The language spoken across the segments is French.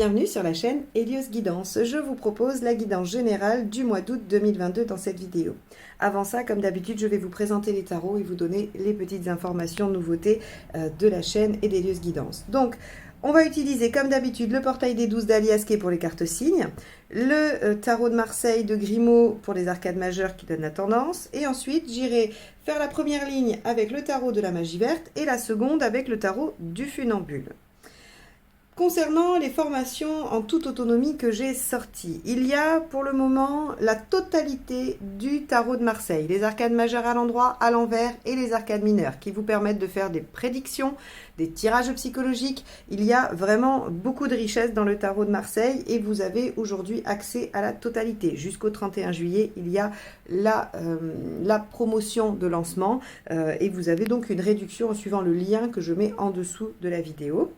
bienvenue sur la chaîne Hélios Guidance. Je vous propose la guidance générale du mois d'août 2022 dans cette vidéo. Avant ça, comme d'habitude, je vais vous présenter les tarots et vous donner les petites informations, nouveautés de la chaîne et d'Hélios Guidance. Donc, on va utiliser comme d'habitude le portail des 12 d'Aliasqué pour les cartes signes, le tarot de Marseille de Grimaud pour les arcades majeures qui donnent la tendance, et ensuite j'irai faire la première ligne avec le tarot de la magie verte et la seconde avec le tarot du funambule. Concernant les formations en toute autonomie que j'ai sorties, il y a pour le moment la totalité du tarot de Marseille, les arcades majeures à l'endroit, à l'envers et les arcades mineures qui vous permettent de faire des prédictions, des tirages psychologiques. Il y a vraiment beaucoup de richesse dans le tarot de Marseille et vous avez aujourd'hui accès à la totalité. Jusqu'au 31 juillet, il y a la promotion de lancement et vous avez donc une réduction en suivant le lien que je mets en dessous de la vidéo.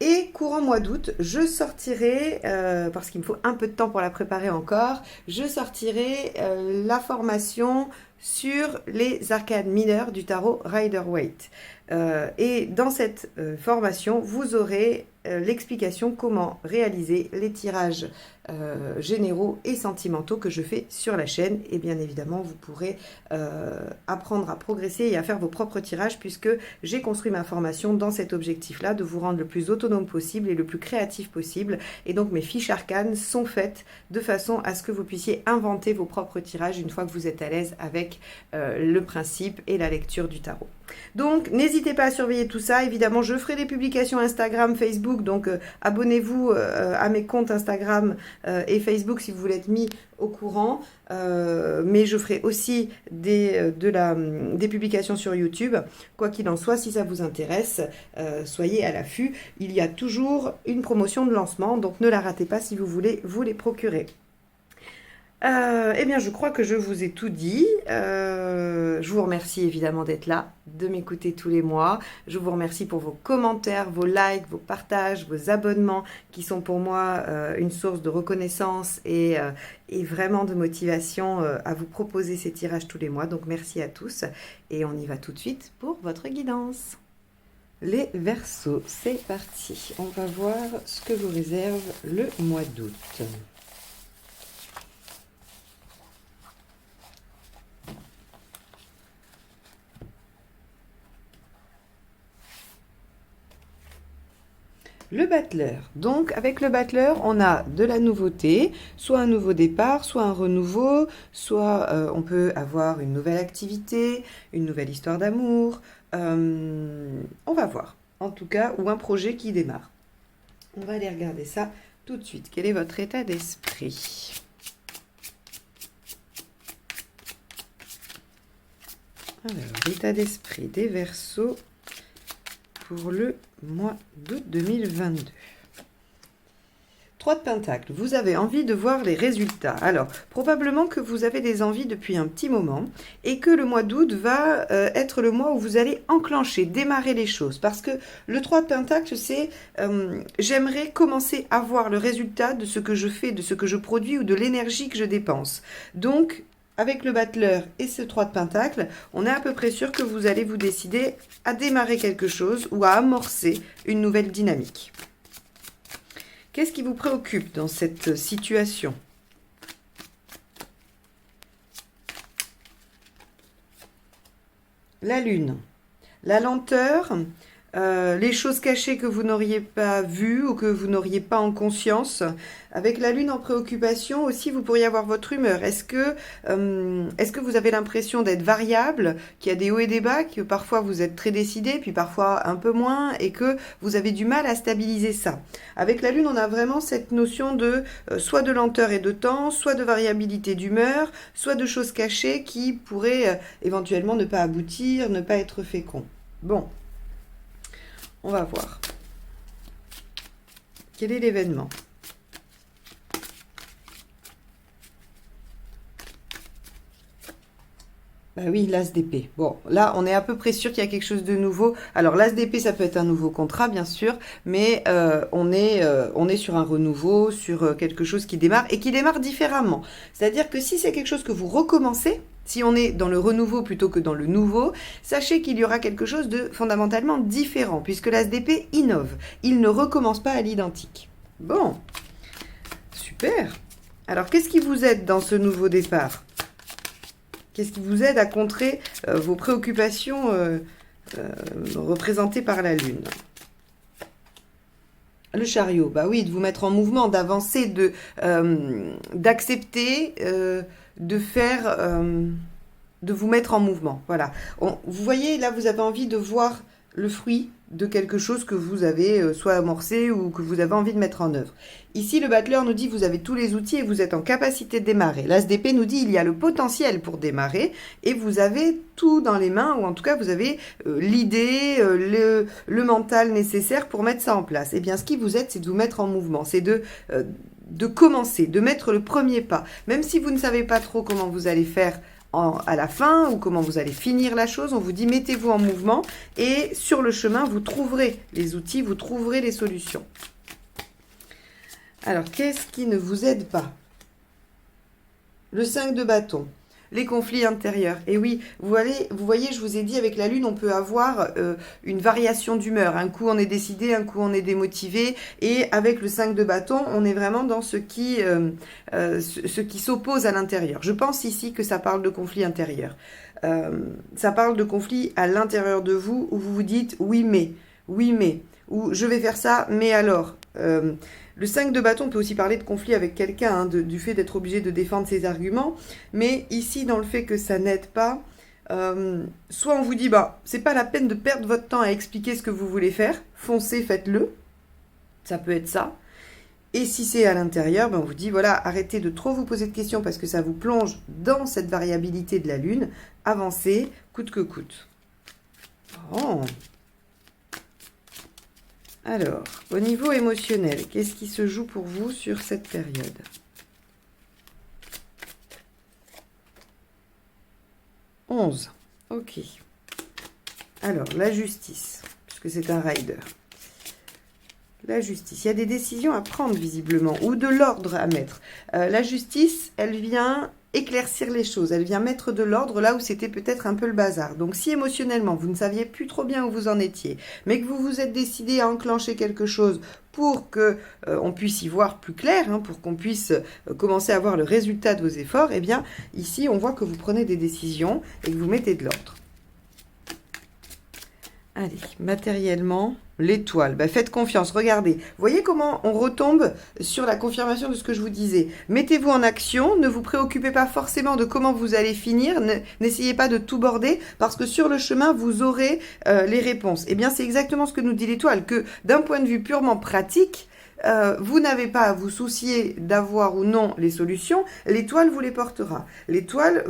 Et courant mois d'août, je sortirai, parce qu'il me faut un peu de temps pour la préparer encore, je sortirai la formation sur les arcades mineures du tarot Rider-Waite. Et dans cette formation, vous aurez l'explication comment réaliser les tirages généraux et sentimentaux que je fais sur la chaîne. Et bien évidemment, vous pourrez apprendre à progresser et à faire vos propres tirages puisque j'ai construit ma formation dans cet objectif-là, de vous rendre le plus autonome possible et le plus créatif possible. Et donc, mes fiches arcanes sont faites de façon à ce que vous puissiez inventer vos propres tirages une fois que vous êtes à l'aise avec le principe et la lecture du tarot. Donc, n'hésitez pas à surveiller tout ça. Évidemment, je ferai des publications Instagram, Facebook. Donc, abonnez-vous à mes comptes Instagram et Facebook si vous voulez être mis au courant. Mais je ferai aussi des publications sur YouTube. Quoi qu'il en soit, si ça vous intéresse, soyez à l'affût. Il y a toujours une promotion de lancement. Donc, ne la ratez pas si vous voulez vous les procurer. Eh bien, je crois que je vous ai tout dit. Je vous remercie évidemment d'être là, de m'écouter tous les mois. Je vous remercie pour vos commentaires, vos likes, vos partages, vos abonnements qui sont pour moi une source de reconnaissance et vraiment de motivation à vous proposer ces tirages tous les mois. Donc, merci à tous et on y va tout de suite pour votre guidance. Les Verseaux, c'est parti. On va voir ce que vous réserve le mois d'août. Le battleur. Donc, avec le battleur, on a de la nouveauté, soit un nouveau départ, soit un renouveau, soit on peut avoir une nouvelle activité, une nouvelle histoire d'amour. On va voir, en tout cas, ou un projet qui démarre. On va aller regarder ça tout de suite. Quel est votre état d'esprit ? Alors, l'état d'esprit des Verseaux pour le mois d'août 2022. 3 de Pentacles, vous avez envie de voir les résultats. Alors, probablement que vous avez des envies depuis un petit moment et que le mois d'août va être le mois où vous allez enclencher, démarrer les choses. Parce que le 3 de Pentacles, c'est j'aimerais commencer à voir le résultat de ce que je fais, de ce que je produis ou de l'énergie que je dépense. Donc, avec le battleur et ce 3 de Pentacle, on est à peu près sûr que vous allez vous décider à démarrer quelque chose ou à amorcer une nouvelle dynamique. Qu'est-ce qui vous préoccupe dans cette situation ? La lune, la lenteur, les choses cachées que vous n'auriez pas vues ou que vous n'auriez pas en conscience. Avec la lune en préoccupation aussi, vous pourriez avoir votre humeur. Est-ce que vous avez l'impression d'être variable, qu'il y a des hauts et des bas, que parfois vous êtes très décidé, puis parfois un peu moins, et que vous avez du mal à stabiliser ça? Avec la lune, on a vraiment cette notion de soit de lenteur et de temps, soit de variabilité d'humeur, soit de choses cachées qui pourraient éventuellement ne pas aboutir, ne pas être féconds. Bon. On va voir. Quel est l'événement? Bah oui, l'as d'épée. Bon, là, on est à peu près sûr qu'il y a quelque chose de nouveau. Alors, l'as d'épée, ça peut être un nouveau contrat, bien sûr, mais on est sur un renouveau, sur quelque chose qui démarre et qui démarre différemment. C'est-à-dire que si c'est quelque chose que vous recommencez, si on est dans le renouveau plutôt que dans le nouveau, sachez qu'il y aura quelque chose de fondamentalement différent, puisque l'as d'épée innove. Il ne recommence pas à l'identique. Bon, super. Alors, qu'est-ce qui vous aide dans ce nouveau départ? Qu'est-ce qui vous aide à contrer vos préoccupations représentées par la Lune? Le chariot, bah oui, de vous mettre en mouvement, d'avancer, d'accepter, de faire, de vous mettre en mouvement. Voilà. Vous voyez, là, vous avez envie de voir le fruit de quelque chose que vous avez soit amorcé ou que vous avez envie de mettre en œuvre. Ici, le battleur nous dit vous avez tous les outils et vous êtes en capacité de démarrer. L'as d'épée nous dit il y a le potentiel pour démarrer et vous avez tout dans les mains, ou en tout cas vous avez l'idée, le mental nécessaire pour mettre ça en place. Eh bien, ce qui vous aide, c'est de vous mettre en mouvement, c'est de commencer, de mettre le premier pas. Même si vous ne savez pas trop comment vous allez faire à la fin ou comment vous allez finir la chose, on vous dit mettez-vous en mouvement et sur le chemin, vous trouverez les outils, vous trouverez les solutions. Alors, qu'est-ce qui ne vous aide pas? Le 5 de bâton, les conflits intérieurs. Et oui, vous voyez, je vous ai dit, avec la Lune, on peut avoir une variation d'humeur. Un coup, on est décidé, un coup, on est démotivé. Et avec le 5 de bâton, on est vraiment dans ce qui s'oppose à l'intérieur. Je pense ici que ça parle de conflit intérieur. Ça parle de conflit à l'intérieur de vous, où vous vous dites « oui, mais », ou « je vais faire ça, mais alors ». Le 5 de bâton peut aussi parler de conflit avec quelqu'un, hein, du fait d'être obligé de défendre ses arguments. Mais ici, dans le fait que ça n'aide pas, soit on vous dit, bah, c'est pas la peine de perdre votre temps à expliquer ce que vous voulez faire. Foncez, faites-le. Ça peut être ça. Et si c'est à l'intérieur, ben on vous dit, voilà, arrêtez de trop vous poser de questions parce que ça vous plonge dans cette variabilité de la Lune. Avancez, coûte que coûte. Oh. Alors, au niveau émotionnel, qu'est-ce qui se joue pour vous sur cette période? « 11 ». Ok. Alors, la justice, puisque c'est un rider. La justice. Il y a des décisions à prendre, visiblement, ou de l'ordre à mettre. La justice, elle vient éclaircir les choses. Elle vient mettre de l'ordre là où c'était peut-être un peu le bazar. Donc, si émotionnellement, vous ne saviez plus trop bien où vous en étiez, mais que vous vous êtes décidé à enclencher quelque chose pour que on puisse y voir plus clair, hein, pour qu'on puisse commencer à voir le résultat de vos efforts, eh bien, ici, on voit que vous prenez des décisions et que vous mettez de l'ordre. Allez, matériellement, l'étoile. Ben, faites confiance, regardez. Vous voyez comment on retombe sur la confirmation de ce que je vous disais. Mettez-vous en action, ne vous préoccupez pas forcément de comment vous allez finir, n'essayez pas de tout border, parce que sur le chemin, vous aurez les réponses. Eh bien, c'est exactement ce que nous dit l'étoile, que d'un point de vue purement pratique, vous n'avez pas à vous soucier d'avoir ou non les solutions, l'étoile vous les portera. L'étoile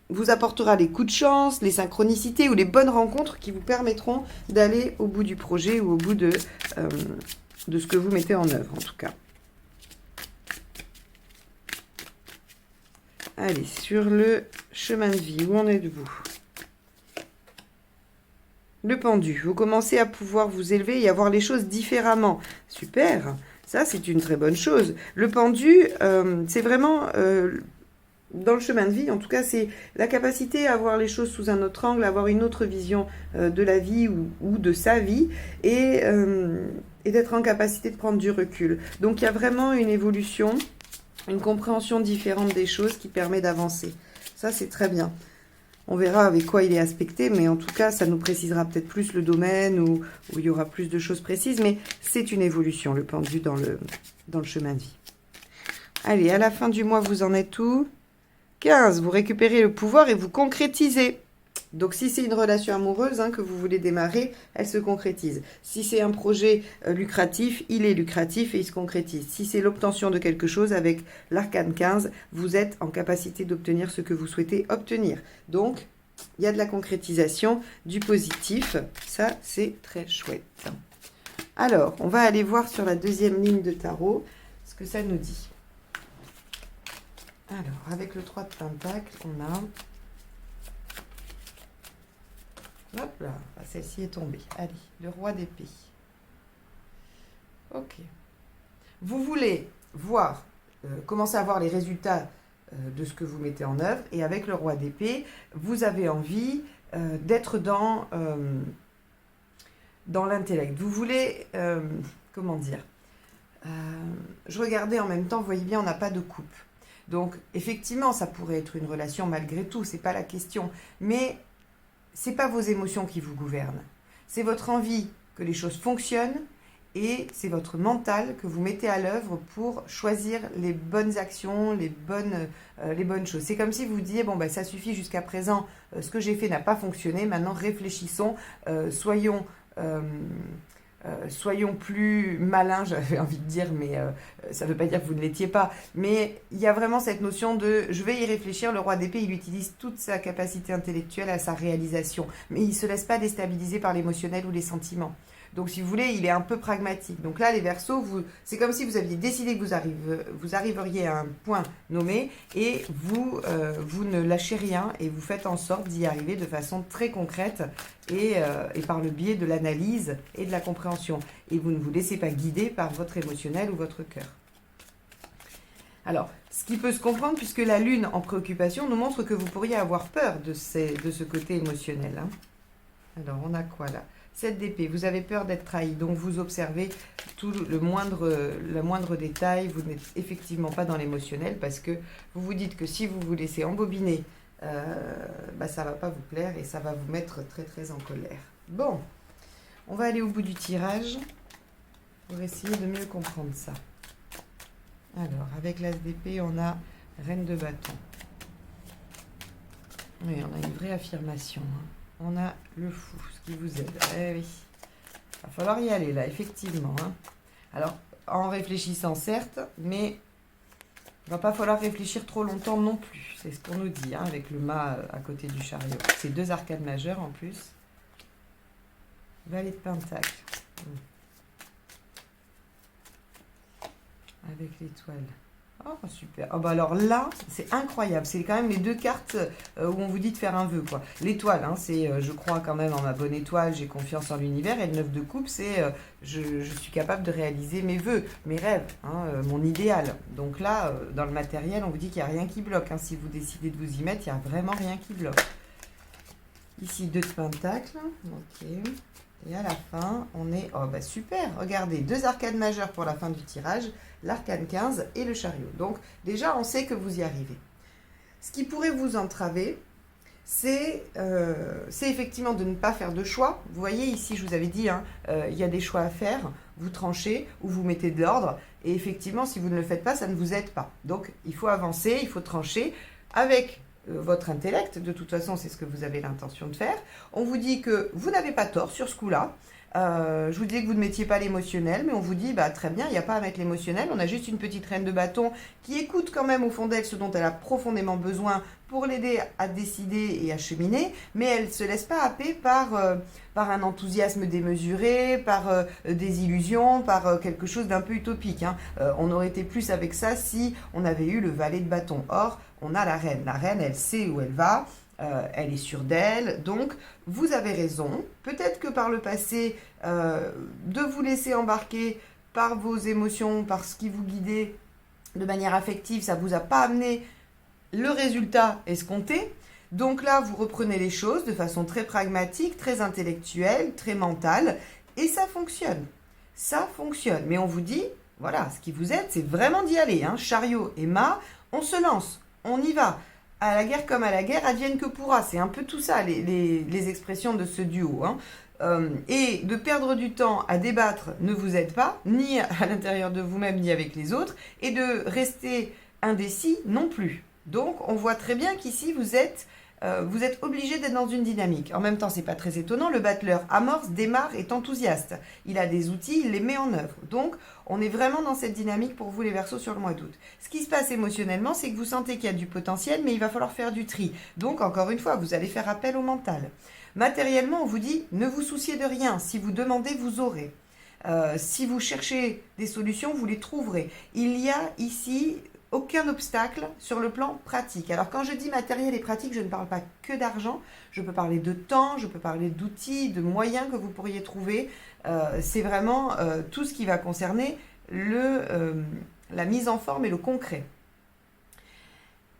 vous apportera les coups de chance, les synchronicités ou les bonnes rencontres qui vous permettront d'aller au bout du projet ou au bout de ce que vous mettez en œuvre, en tout cas. Allez, sur le chemin de vie, où en êtes-vous? Le pendu. Vous commencez à pouvoir vous élever et à voir les choses différemment. Super, ça c'est une très bonne chose. Le pendu, c'est vraiment... dans le chemin de vie, en tout cas, c'est la capacité à voir les choses sous un autre angle, à avoir une autre vision de la vie ou de sa vie et d'être en capacité de prendre du recul. Donc, il y a vraiment une évolution, une compréhension différente des choses qui permet d'avancer. Ça, c'est très bien. On verra avec quoi il est aspecté, mais en tout cas, ça nous précisera peut-être plus le domaine où il y aura plus de choses précises, mais c'est une évolution, le pendu dans le chemin de vie. Allez, à la fin du mois, vous en êtes où ? 15, vous récupérez le pouvoir et vous concrétisez. Donc, si c'est une relation amoureuse que vous voulez démarrer, elle se concrétise. Si c'est un projet lucratif, il est lucratif et il se concrétise. Si c'est l'obtention de quelque chose avec l'arcane 15, vous êtes en capacité d'obtenir ce que vous souhaitez obtenir. Donc, il y a de la concrétisation, du positif. Ça, c'est très chouette. Alors, on va aller voir sur la deuxième ligne de tarot ce que ça nous dit. Alors, avec le 3 de Pentacle, on a... Hop là, celle-ci est tombée. Allez, le roi d'épée. Ok. Vous voulez voir, commencer à voir les résultats de ce que vous mettez en œuvre. Et avec le roi d'épée, vous avez envie d'être dans dans l'intellect. Vous voulez, comment dire, je regardais en même temps, vous voyez bien, on n'a pas de coupe. Donc, effectivement, ça pourrait être une relation malgré tout, c'est pas la question. Mais c'est pas vos émotions qui vous gouvernent. C'est votre envie que les choses fonctionnent et c'est votre mental que vous mettez à l'œuvre pour choisir les bonnes actions, les bonnes choses. C'est comme si vous disiez, bon, ben, ça suffit jusqu'à présent, ce que j'ai fait n'a pas fonctionné, maintenant réfléchissons, soyons plus malins, j'avais envie de dire, mais ça ne veut pas dire que vous ne l'étiez pas. Mais il y a vraiment cette notion de je vais y réfléchir. Le roi d'épée, il utilise toute sa capacité intellectuelle à sa réalisation. Mais il ne se laisse pas déstabiliser par l'émotionnel ou les sentiments. Donc, si vous voulez, il est un peu pragmatique. Donc là, les Verseaux, c'est comme si vous aviez décidé que vous arriveriez à un point nommé et vous ne lâchez rien et vous faites en sorte d'y arriver de façon très concrète et par le biais de l'analyse et de la compréhension. Et vous ne vous laissez pas guider par votre émotionnel ou votre cœur. Alors, ce qui peut se comprendre, puisque la Lune en préoccupation nous montre que vous pourriez avoir peur de ce côté émotionnel. Hein. Alors, on a quoi là ? 7 d'épée, vous avez peur d'être trahi, donc vous observez tout le moindre détail, vous n'êtes effectivement pas dans l'émotionnel parce que vous vous dites que si vous vous laissez embobiner, ça ne va pas vous plaire et ça va vous mettre très très en colère. Bon, on va aller au bout du tirage pour essayer de mieux comprendre ça. Alors, avec l'as d'épée, on a reine de bâton. Oui, on a une vraie affirmation, hein. On a le fou, ce qui vous aide. Eh oui, il va falloir y aller là, effectivement. Hein. Alors, en réfléchissant certes, mais il ne va pas falloir réfléchir trop longtemps non plus. C'est ce qu'on nous dit, hein, avec le mât à côté du chariot. C'est 2 arcades majeures en plus. Valet de Pentacle. Avec l'étoile. Oh, super. Oh, bah alors là, c'est incroyable. C'est quand même les 2 cartes où on vous dit de faire un vœu, quoi. L'étoile, hein, c'est je crois quand même en ma bonne étoile, j'ai confiance en l'univers. Et le 9 de coupe, c'est je suis capable de réaliser mes vœux, mes rêves, hein, mon idéal. Donc là, dans le matériel, on vous dit qu'il n'y a rien qui bloque. Hein. Si vous décidez de vous y mettre, il n'y a vraiment rien qui bloque. Ici, 2 de Pentacle. Ok. Et à la fin, on est... Oh, bah super. Regardez, 2 arcades majeures pour la fin du tirage. L'arcane 15 et le chariot. Donc, déjà, on sait que vous y arrivez. Ce qui pourrait vous entraver, c'est effectivement de ne pas faire de choix. Vous voyez, ici, je vous avais dit, hein, il y a des choix à faire. Vous tranchez ou vous mettez de l'ordre. Et effectivement, si vous ne le faites pas, ça ne vous aide pas. Donc, il faut avancer, il faut trancher avec votre intellect. De toute façon, c'est ce que vous avez l'intention de faire. On vous dit que vous n'avez pas tort sur ce coup-là. Je vous disais que vous ne mettiez pas l'émotionnel, mais on vous dit, bah, très bien, il n'y a pas à mettre l'émotionnel. On a juste une petite reine de bâton qui écoute quand même au fond d'elle ce dont elle a profondément besoin pour l'aider à décider et à cheminer, mais elle ne se laisse pas happer par un enthousiasme démesuré, par des illusions, par quelque chose d'un peu utopique. Hein. On aurait été plus avec ça si on avait eu le valet de bâton. Or, on a la reine. La reine, elle sait où elle va. Elle est sûre d'elle, donc vous avez raison. Peut-être que par le passé, de vous laisser embarquer par vos émotions, par ce qui vous guidait de manière affective, ça ne vous a pas amené le résultat escompté. Donc là, vous reprenez les choses de façon très pragmatique, très intellectuelle, très mentale, et ça fonctionne. Ça fonctionne. Mais on vous dit, voilà, ce qui vous aide, c'est vraiment d'y aller. Hein. Chariot et mât, on se lance, on y va. À la guerre comme à la guerre, advienne que pourra. C'est un peu tout ça, les expressions de ce duo. Hein. Et de perdre du temps à débattre ne vous aide pas, ni à l'intérieur de vous-même, ni avec les autres. Et de rester indécis non plus. Donc, on voit très bien qu'ici, vous êtes obligé d'être dans une dynamique. En même temps, c'est pas très étonnant, le battleur amorce, démarre, est enthousiaste. Il a des outils, il les met en œuvre. Donc, on est vraiment dans cette dynamique pour vous les Verseaux sur le mois d'août. Ce qui se passe émotionnellement, c'est que vous sentez qu'il y a du potentiel, mais il va falloir faire du tri. Donc, encore une fois, vous allez faire appel au mental. Matériellement, on vous dit, ne vous souciez de rien. Si vous demandez, vous aurez. Si vous cherchez des solutions, vous les trouverez. Il y a ici aucun obstacle sur le plan pratique. Alors quand je dis matériel et pratique, je ne parle pas que d'argent, je peux parler de temps, je peux parler d'outils, de moyens que vous pourriez trouver. C'est vraiment tout ce qui va concerner la mise en forme et le concret.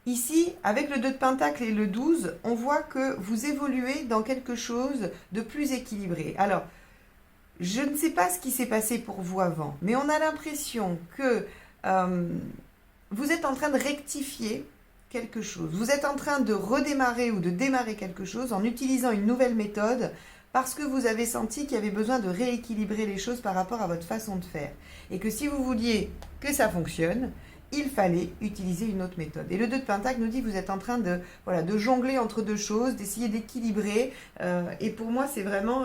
Ici, avec le 2 de Pentacle et le 12, on voit que vous évoluez dans quelque chose de plus équilibré. Alors, Je ne sais pas ce qui s'est passé pour vous avant, mais on a l'impression que vous êtes en train de rectifier quelque chose. Vous êtes en train de redémarrer ou de démarrer quelque chose en utilisant une nouvelle méthode parce que vous avez senti qu'il y avait besoin de rééquilibrer les choses par rapport à votre façon de faire. Et que si vous vouliez que ça fonctionne, il fallait utiliser une autre méthode. Et le 2 de Pentacle nous dit que vous êtes en train de, voilà, de jongler entre deux choses, d'essayer d'équilibrer. Et pour moi, c'est vraiment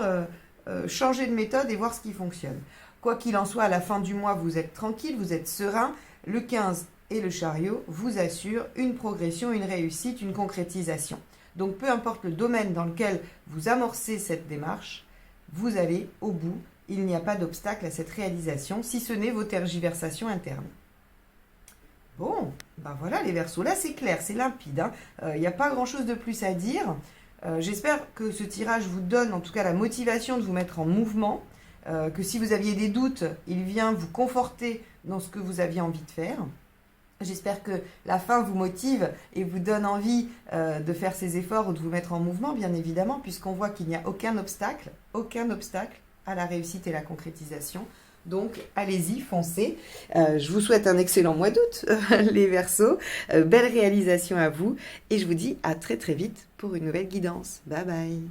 changer de méthode et voir ce qui fonctionne. Quoi qu'il en soit, à la fin du mois, vous êtes tranquille, vous êtes serein. Le 15 et le chariot vous assurent une progression, une réussite, une concrétisation. Donc peu importe le domaine dans lequel vous amorcez cette démarche, vous allez au bout. Il n'y a pas d'obstacle à cette réalisation, si ce n'est vos tergiversations internes. Bon, ben voilà les Verseaux, là c'est clair, c'est limpide, hein. Il n'y a pas grand-chose de plus à dire. J'espère que ce tirage vous donne en tout cas la motivation de vous mettre en mouvement, que si vous aviez des doutes, il vient vous conforter dans ce que vous aviez envie de faire. J'espère que la fin vous motive et vous donne envie de faire ces efforts ou de vous mettre en mouvement, bien évidemment, puisqu'on voit qu'il n'y a aucun obstacle à la réussite et la concrétisation. Donc, allez-y, foncez. Je vous souhaite un excellent mois d'août, les Verseaux. Belle réalisation à vous. Et je vous dis à très très vite pour une nouvelle guidance. Bye bye.